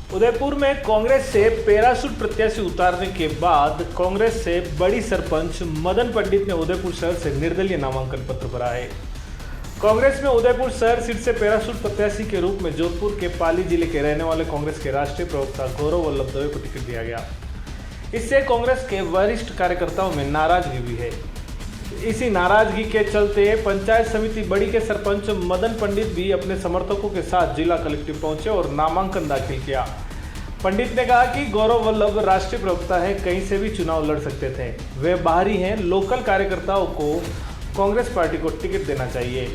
उदयपुर में कांग्रेस से पैराशूट प्रत्याशी उतारने के बाद कांग्रेस से बड़ी सरपंच मदन पंडित ने उदयपुर शहर से निर्दलीय नामांकन पत्र भरा है। कांग्रेस में उदयपुर शहर सीट से पैराशूट प्रत्याशी के रूप में जोधपुर के पाली जिले के रहने वाले कांग्रेस के राष्ट्रीय प्रवक्ता गौरव वल्लभ दवे को टिकट दिया गया। इससे कांग्रेस के वरिष्ठ कार्यकर्ताओं में नाराजगी भी है। इसी नाराजगी के चलते पंचायत समिति बड़ी के सरपंच मदन पंडित भी अपने समर्थकों के साथ जिला कलेक्टिव पहुंचे और नामांकन दाखिल किया। पंडित ने कहा कि गौरव वल्लभ राष्ट्रीय प्रवक्ता हैं, कहीं से भी चुनाव लड़ सकते थे। वे बाहरी हैं, लोकल कार्यकर्ताओं को कांग्रेस पार्टी को टिकट देना चाहिए।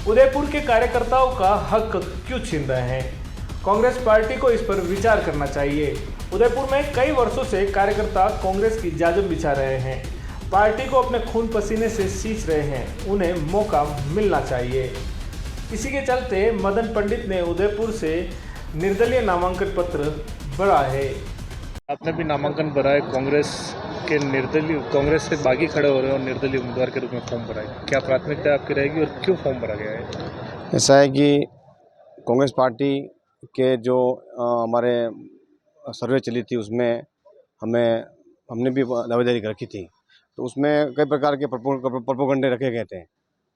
उदयपुर के कार्यकर्ताओं का हक क्यों छीन रहे हैं? कांग्रेस पार्टी को इस पर विचार करना चाहिए। उदयपुर में कई वर्षों से कार्यकर्ता कांग्रेस की जाजम बिछा रहे हैं, पार्टी को अपने खून पसीने से सींच रहे हैं, उन्हें मौका मिलना चाहिए। इसी के चलते मदन पंडित ने उदयपुर से निर्दलीय नामांकन पत्र भरा है। आपने भी नामांकन भरा है, कांग्रेस से बागी खड़े हो रहे हैं और निर्दलीय उम्मीदवार के रूप में फॉर्म भरा है। क्या प्राथमिकता आपकी रहेगी और क्यों फॉर्म भरा गया है? ऐसा है कि कांग्रेस पार्टी के जो हमारे सर्वे चली थी उसमें हमने भी दावेदारी रखी थी, तो उसमें कई प्रकार के प्रोपोगंडे रखे गए थे।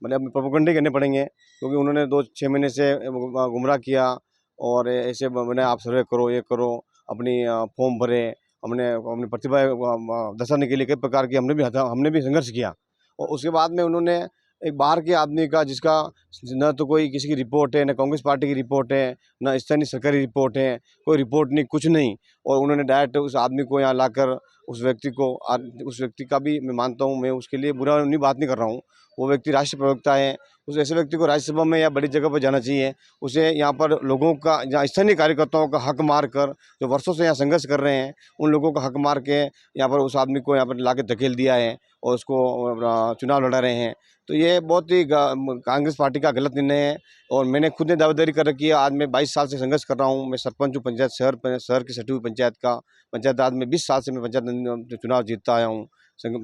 मतलब अब प्रोपोगंडे करने पड़ेंगे क्योंकि उन्होंने 2-6 महीने से गुमराह किया और ऐसे मैंने आप सर्वे करो, ये करो, अपनी फॉर्म भरे, हमने अपनी प्रतिभा दर्शाने के लिए कई प्रकार की हमने भी संघर्ष किया। और उसके बाद में उन्होंने एक बाहर के आदमी का, जिसका न तो कोई किसी की रिपोर्ट है, न कांग्रेस पार्टी की रिपोर्ट है, न स्थानीय सरकारी रिपोर्ट है, कोई रिपोर्ट नहीं, कुछ नहीं, और उन्होंने डायरेक्ट उस आदमी को यहाँ लाकर उस व्यक्ति का भी मैं मानता हूँ, मैं उसके लिए बुरा बात नहीं कर रहा हूँ। वो व्यक्ति राष्ट्रीय प्रवक्ता है, उस ऐसे व्यक्ति को राज्यसभा में या बड़ी जगह पर जाना चाहिए। उसे यहाँ पर लोगों का, जहाँ स्थानीय कार्यकर्ताओं का हक मार कर, जो वर्षों से यहाँ संघर्ष कर रहे हैं, उन लोगों का हक मार के यहाँ पर उस आदमी को यहाँ पर ला के धकेल दिया है और उसको चुनाव लड़ा रहे हैं। तो ये बहुत ही कांग्रेस पार्टी का गलत निर्णय है और मैंने खुद ने दावेदारी कर रखी है। आज मैं 22 साल से संघर्ष कर रहा हूँ। मैं सरपंच हूँ पंचायत शहर की सटी हुई पंचायत का। पंचायत आज में 20 साल से मैं पंचायत चुनाव जीतता आया हूँ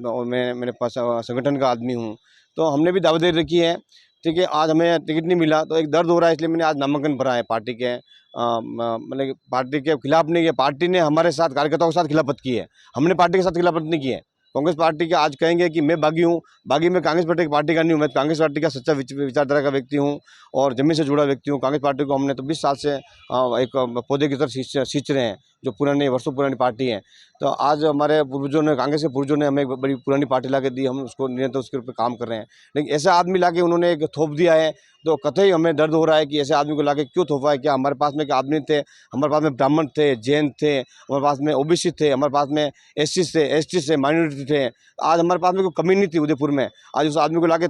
और मेरे पास संगठन का आदमी हूँ। तो हमने भी दावेदारी रखी है, ठीक है। आज हमें टिकट नहीं मिला तो एक दर्द हो रहा है, इसलिए मैंने आज नामांकन भरा है पार्टी के मतलब पार्टी के खिलाफ नहीं है। पार्टी ने हमारे साथ कार्यकर्ताओं के साथ खिलाफत की है, हमने पार्टी के साथ खिलाफत नहीं की है। कांग्रेस पार्टी के आज कहेंगे कि मैं बागी हूँ, बागी में कांग्रेस पार्टी का नहीं हूँ। मैं कांग्रेस पार्टी का सच्चा विचारधारा का व्यक्ति हूँ और जमीन से जुड़ा व्यक्ति हूँ। कांग्रेस पार्टी को हमने तो 20 साल से एक पौधे की तरह सींच रहे हैं, जो वर्षों पुरानी पार्टी है। तो आज हमारे पूर्वजों ने, कांग्रेस के पूर्वजों ने हमें एक बड़ी पुरानी पार्टी ला के दी, हम उसको निरंतर उसके ऊपर काम कर रहे हैं। लेकिन ऐसा आदमी ला के उन्होंने एक थोप दिया है, तो कतई हमें दर्द हो रहा है कि ऐसे आदमी को लाके क्यों थोपा है। क्या हमारे पास में आदमी थे? हमारे पास में ब्राह्मण थे, जैन थे, हमारे पास में ओबीसी थे, हमारे पास में एससी थे, एसटी से, माइनॉरिटी थे। आज हमारे पास में कोई कमी नहीं थी उदयपुर में। आज उस आदमी को लाके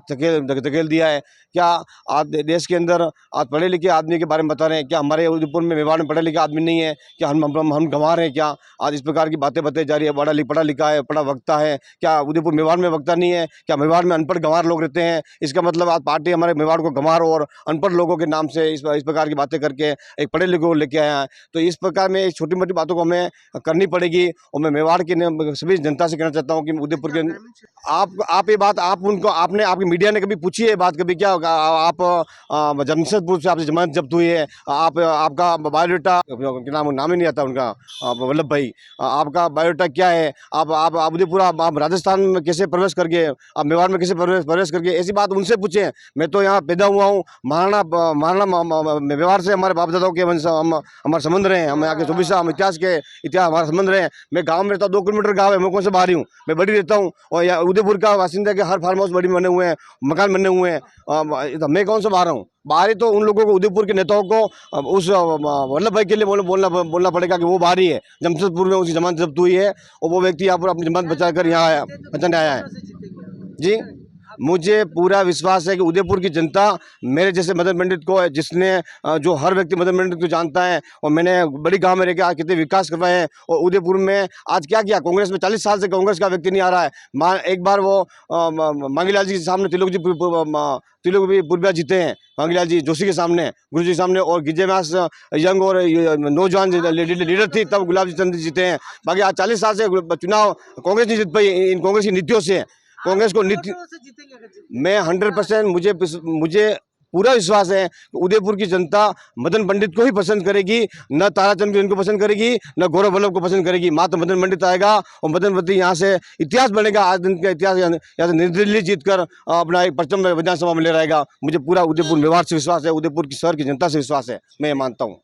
धकेल दिया है। क्या आज देश के अंदर आज पढ़े लिखे आदमी के बारे में बता रहे हैं? क्या हमारे उदयपुर में, मेवाड़ में पढ़े लिखे आदमी नहीं है? क्या हम गंवार हैं? क्या आज इस प्रकार की बातें बताई जा रही है? पढ़ा लिखा है, पढ़ा वक्ता है, क्या उदयपुर मेवाड़ में वक्ता नहीं है? क्या मेवाड़ में अनपढ़ गंवार लोग रहते हैं? इसका मतलब आज पार्टी हमारे मेवाड़ को गंवार और अनपढ़ लोगों के नाम से इस प्रकार की बातें करके एक पढ़े लिखे को लेके आया है। तो इस प्रकार में छोटी मोटी बातों को हमें करनी पड़ेगी। और मैं मेवाड़ के सभी जनता से कहना चाहता हूँ कि उदयपुर के आप ये बात आपने आपकी मीडिया ने कभी पूछी है बात? कभी क्या आप जमशेदपुर से आपसे जमानत जब्त हुई है, आपका बायोडाटा, नाम ही नहीं आता उनका, वल्लभ भाई, आपका बायोडाटा क्या है? आप उदयपुर, आप राजस्थान में कैसे प्रवेश करके, आप मेवाड़ में कैसे प्रवेश करके, ऐसी बात उनसे पूछे। मैं तो यहाँ पैदा हुआ हूँ, महाराणा मेवाड़ से हमारे बाप दादाओं के वंश, हमारे संबंध रहे हैं। हम यहाँ के 24 हम इतिहास हमारा संबंध रहे हैं। मैं गाँव में रहता हूँ, 2 किलोमीटर गाँव है, मैं कौन से बाहरी हूँ, मैं बड़ी रहता हूँ। और यहाँ उदयपुर का बासिंदा के हर फार्म हाउस बड़ी बने हुए हैं, मकान बने हुए हैं, मैं कौन सा बाहर हूँ? बाहरी तो उन लोगों को, उदयपुर के नेताओं को उस वल्लभ भाई के लिए बोलना पड़ेगा कि वो बाहरी है, जमशेदपुर में उसकी जमानत जब्त हुई है और वो व्यक्ति यहाँ पर अपनी जमानत बचाकर यहाँ बचाने आया है। जी, मुझे पूरा विश्वास है कि उदयपुर की जनता मेरे जैसे मदन पंडित को, जिसने जो हर व्यक्ति मदन पंडित को जानता है, और मैंने बड़ी गांव में रहकर आज कितने विकास करवाए हैं। और उदयपुर में आज क्या किया? कांग्रेस में 40 साल से कांग्रेस का व्यक्ति नहीं आ रहा है। एक बार वो मांगीलाल जी के सामने त्रिलोक पूर्विया जीते हैं, मांगीलाल जी जोशी के सामने, गुरु जी के सामने, और गिजे व्यास यंग और नौजवान लीडर थी, तब गुलाब जी चंद्र जीते हैं। बाकी आज 40 साल से चुनाव कांग्रेस नहीं जीत पाई, इन कांग्रेस की नीतियों से। कांग्रेस को नीति मैं 100% मुझे पूरा विश्वास है कि उदयपुर की जनता मदन पंडित को ही पसंद करेगी, न ताराचंद को पसंद करेगी, न गौरव वल्लभ को पसंद करेगी। मात्र मदन पंडित आएगा और मदन पंडित यहाँ से इतिहास बनेगा। आज दिन का इतिहास यहाँ से निर्दलीय जीतकर अपना एक परचम विधानसभा में ले रहेगा। मुझे पूरा उदयपुर मेवाड़ से विश्वास है, उदयपुर की शहर की जनता से विश्वास है, मैं ये मानता हूँ।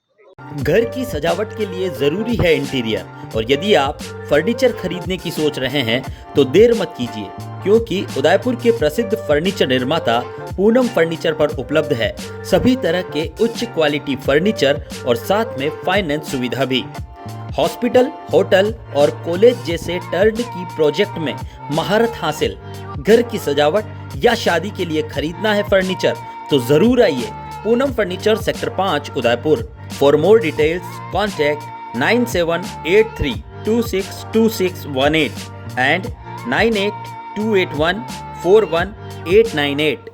घर की सजावट के लिए जरूरी है इंटीरियर, और यदि आप फर्नीचर खरीदने की सोच रहे हैं तो देर मत कीजिए, क्योंकि उदयपुर के प्रसिद्ध फर्नीचर निर्माता पूनम फर्नीचर पर उपलब्ध है सभी तरह के उच्च क्वालिटी फर्नीचर और साथ में फाइनेंस सुविधा भी। हॉस्पिटल, होटल और कॉलेज जैसे टर्नकी प्रोजेक्ट में महारत हासिल। घर की सजावट या शादी के लिए खरीदना है फर्नीचर तो जरूर आइए Poonam furniture, sector 5, Udaipur. For more details contact 9783262618 and 9828141898।